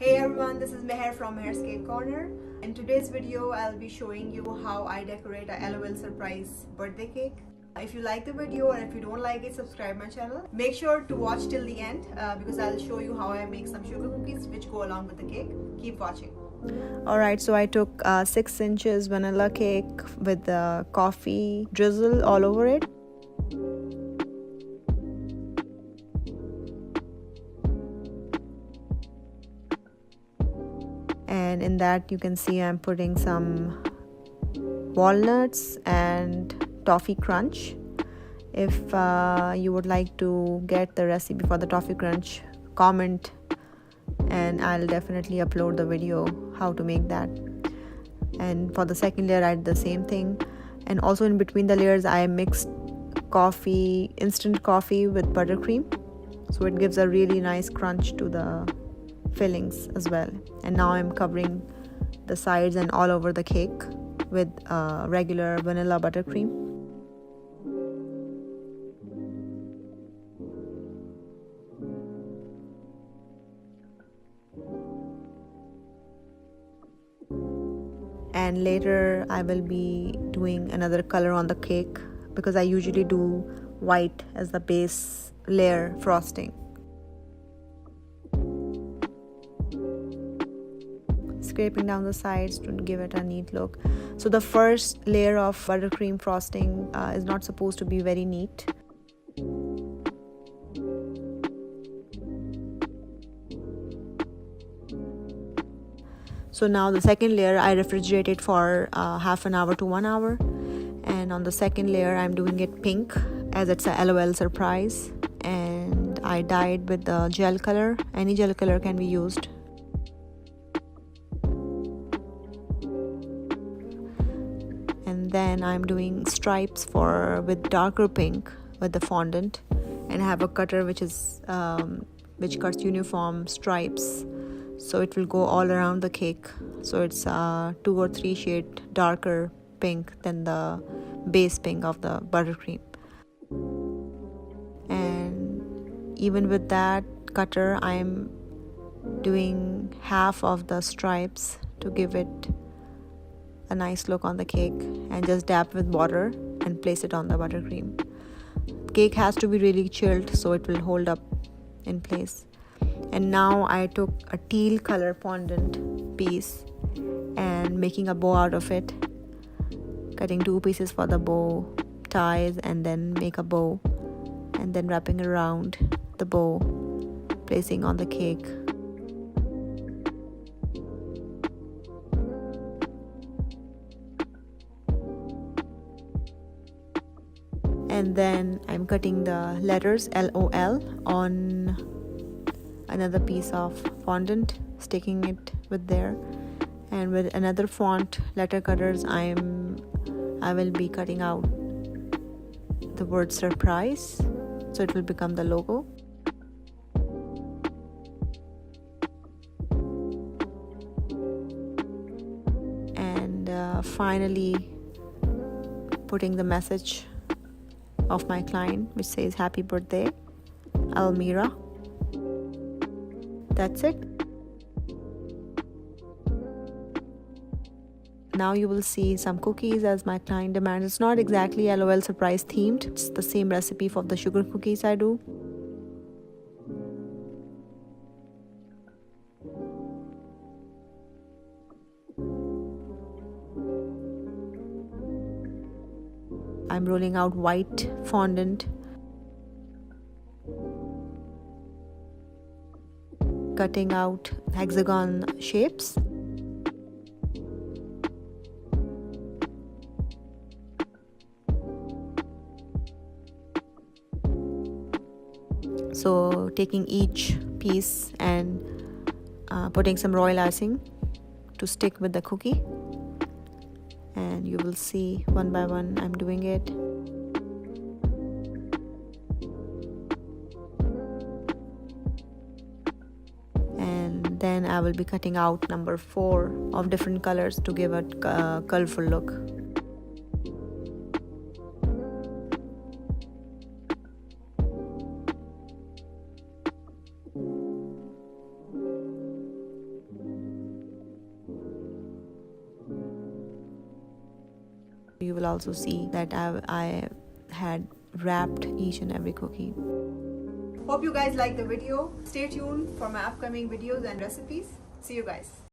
Hey everyone, this is Meher from Meher's Cake Corner. In today's video, I'll be showing you how I decorate a LOL surprise birthday cake. If you like the video or if you don't like it, subscribe my channel. Make sure to watch till the end because I'll show you how I make some sugar cookies which go along with the cake. Keep watching. Alright, so I took 6 inches vanilla cake with the coffee drizzle all over it. And in that you can see I'm putting some walnuts and toffee crunch. If you would like to get the recipe for the toffee crunch, comment and I'll definitely upload the video how to make that. And for the second layer I did the same thing, and also in between the layers I mixed instant coffee with buttercream, so it gives a really nice crunch to the fillings as well. And now I'm covering the sides and all over the cake with regular vanilla buttercream. And later I will be doing another color on the cake because I usually do white as the base layer frosting. Scraping down the sides to give it a neat look. So the first layer of buttercream frosting is not supposed to be very neat. So now the second layer I refrigerate it for half an hour to 1 hour, and on the second layer I'm doing it pink as it's a LOL surprise, and I dyed with the gel color. Any gel color can be used. And then I'm doing stripes with darker pink with the fondant, and I have a cutter which cuts uniform stripes, so it will go all around the cake. So it's 2 or 3 shade darker pink than the base pink of the buttercream. And even with that cutter I'm doing half of the stripes to give it a nice look on the cake, and just dab with water and place it on the buttercream. Cake has to be really chilled so it will hold up in place. And now I took a teal color fondant piece and making a bow out of it, cutting 2 pieces for the bow ties, and then make a bow, and then wrapping around the bow, placing on the cake. And then I'm cutting the letters LOL on another piece of fondant, sticking it with there. And with another font letter cutters I will be cutting out the word surprise, so it will become the logo. And finally putting the message of my client which says happy birthday Almira. That's it. Now you will see some cookies as my client demands. It's not exactly LOL surprise themed, it's the same recipe for the sugar cookies I do. I'm rolling out white fondant, cutting out hexagon shapes. So taking each piece and putting some royal icing to stick with the cookie, and you will see one by one I'm doing it. And then I will be cutting out number 4 of different colors to give a colorful look. You will also see that I had wrapped each and every cookie. Hope you guys like the video. Stay tuned for my upcoming videos and recipes. See you guys.